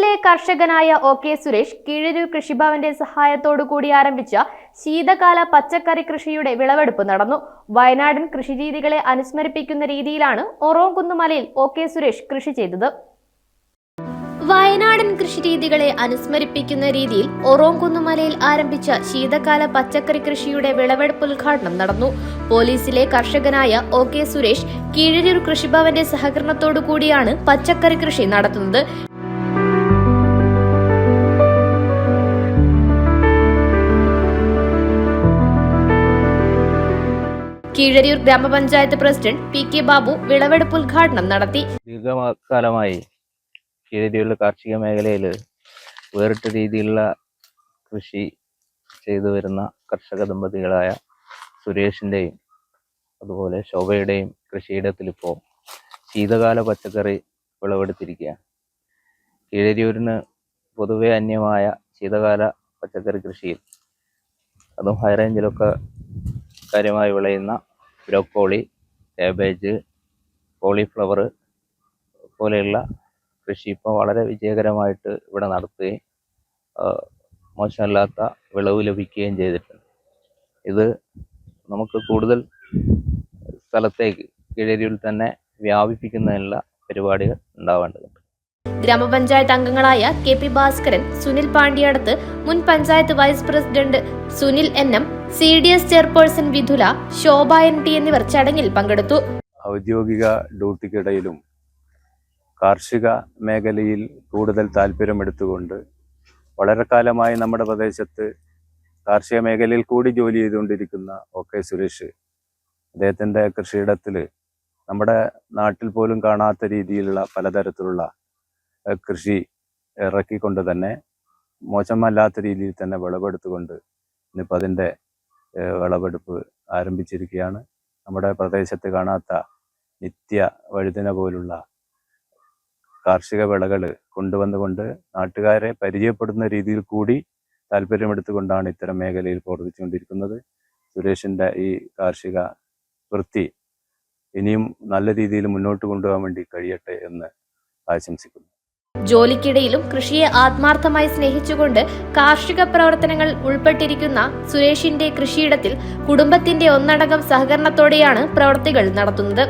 പോലീസിലെ കർഷകനായ OK സുരേഷ് കീഴരൂർ കൃഷിഭവന്റെ സഹായത്തോടുകൂടി ആരംഭിച്ച ശീതകാല പച്ചക്കറി കൃഷിയുടെ വിളവെടുപ്പ് നടന്നു. വയനാടൻ കൃഷിരീതികളെ അനുസ്മരിപ്പിക്കുന്ന രീതിയിലാണ് ഒറോംകുന്നുമലയിൽ OK സുരേഷ് കൃഷി ചെയ്തത്. വയനാടൻ കൃഷിരീതികളെ അനുസ്മരിപ്പിക്കുന്ന രീതിയിൽ ഒറോംകുന്നുമലയിൽ ആരംഭിച്ച ശീതകാല പച്ചക്കറി കൃഷിയുടെ വിളവെടുപ്പ് ഉദ്ഘാടനം നടന്നു. പോലീസിലെ കർഷകനായ OK സുരേഷ് കീഴരൂർ കൃഷിഭവന്റെ സഹകരണത്തോടുകൂടിയാണ് പച്ചക്കറി കൃഷി നടത്തുന്നത്. കീഴരൂർ ഗ്രാമപഞ്ചായത്ത് പ്രസിഡന്റ് PK ബാബു വിളവെടുപ്പ് ഉദ്ഘാടനം നടത്തി. ദീർഘകാലമായി കീഴരൂരിലെ കാർഷിക മേഖലയിൽ വേറിട്ട രീതിയിലുള്ള കൃഷി ചെയ്തു വരുന്ന കർഷക ദമ്പതികളായ സുരേഷിൻ്റെയും അതുപോലെ ശോഭയുടെയും കൃഷിയിടത്തിലിപ്പോൾ ശീതകാല പച്ചക്കറി വിളവെടുത്തിരിക്കുകയാണ്. കീഴരൂരിന് പൊതുവെ അന്യമായ ശീതകാല പച്ചക്കറി കൃഷിയിൽ അതും ഹൈ റേഞ്ചിലൊക്കെ കാര്യമായി വിളയുന്ന ബ്രോക്കോളി, കാബേജ്, കോളിഫ്ലവർ പോലെയുള്ള കൃഷി ഇപ്പോൾ വളരെ വിജയകരമായിട്ട് ഇവിടെ നടത്തുകയും മോശമല്ലാത്ത വിളവ് ലഭിക്കുകയും ചെയ്തിട്ടുണ്ട്. ഇത് നമുക്ക് കൂടുതൽ സ്ഥലത്തേക്ക് കീഴരൂരിൽ തന്നെ വ്യാപിപ്പിക്കുന്നതിനുള്ള പരിപാടികൾ ഉണ്ടാവേണ്ടതുണ്ട്. ഗ്രാമപഞ്ചായത്ത് അംഗങ്ങളായ KP ഭാസ്കരൻ, സുനിൽ പാണ്ടിയടത്ത്, മുൻ panchayat vice president Sunil NM, CDS chairperson Vidhula, Shobha NT എന്നിവർ ചടങ്ങിൽ പങ്കെടുത്തു. ഔദ്യോഗിക ഡ്യൂട്ടിക്കിടയിലും കാർഷിക മേഖലയിൽ കൂടുതൽ താല്പര്യമെടുത്തുകൊണ്ട് വളരെ കാലമായി നമ്മുടെ പ്രദേശത്ത് കാർഷിക മേഖലയിൽ കൂടി ജോലി ചെയ്തുകൊണ്ടിരിക്കുന്ന OK സുരേഷ് അദ്ദേഹത്തിൻ്റെ കൃഷിയിടത്തിൽ നമ്മുടെ നാട്ടിൽ പോലും കാണാത്ത രീതിയിലുള്ള പലതരത്തിലുള്ള കൃഷി ഇറക്കിക്കൊണ്ട് തന്നെ മോശമല്ലാത്ത രീതിയിൽ തന്നെ വിളവെടുത്തുകൊണ്ട് ഇന്നിപ്പോൾ അതിൻ്റെ വിളവെടുപ്പ് ആരംഭിച്ചിരിക്കുകയാണ്. നമ്മുടെ പ്രദേശത്ത് കാണാത്ത നിത്യ വഴുതന പോലുള്ള കാർഷിക വിളകൾ കൊണ്ടുവന്നുകൊണ്ട് നാട്ടുകാരെ പരിചയപ്പെടുന്ന രീതിയിൽ കൂടി താല്പര്യമെടുത്തുകൊണ്ടാണ് ഇത്തരം മേഖലയിൽ പ്രവർത്തിച്ചുകൊണ്ടിരിക്കുന്നത്. സുരേഷിൻ്റെ ഈ കാർഷിക വൃത്തി ഇനിയും നല്ല രീതിയിൽ മുന്നോട്ട് കൊണ്ടുപോകാൻ വേണ്ടി കഴിയട്ടെ എന്ന് ആശംസിക്കുന്നു. ജോലിക്കിടയിലും കൃഷിയെ ആത്മാർത്ഥമായി സ്നേഹിച്ചുകൊണ്ട് കാർഷിക പ്രവർത്തനങ്ങൾ ഉൾപ്പെട്ടിരിക്കുന്ന സുരേഷിന്റെ കൃഷിയിടത്തിൽ കുടുംബത്തിന്റെ ഒന്നടങ്കം സഹകരണത്തോടെയാണ് പ്രവൃത്തികൾ നടത്തുന്നത്.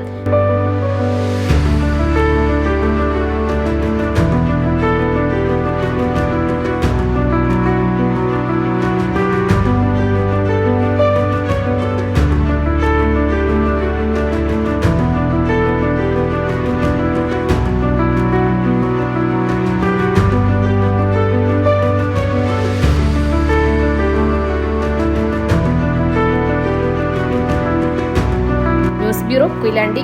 ബ്യൂറോ, കൊയിലാണ്ടി.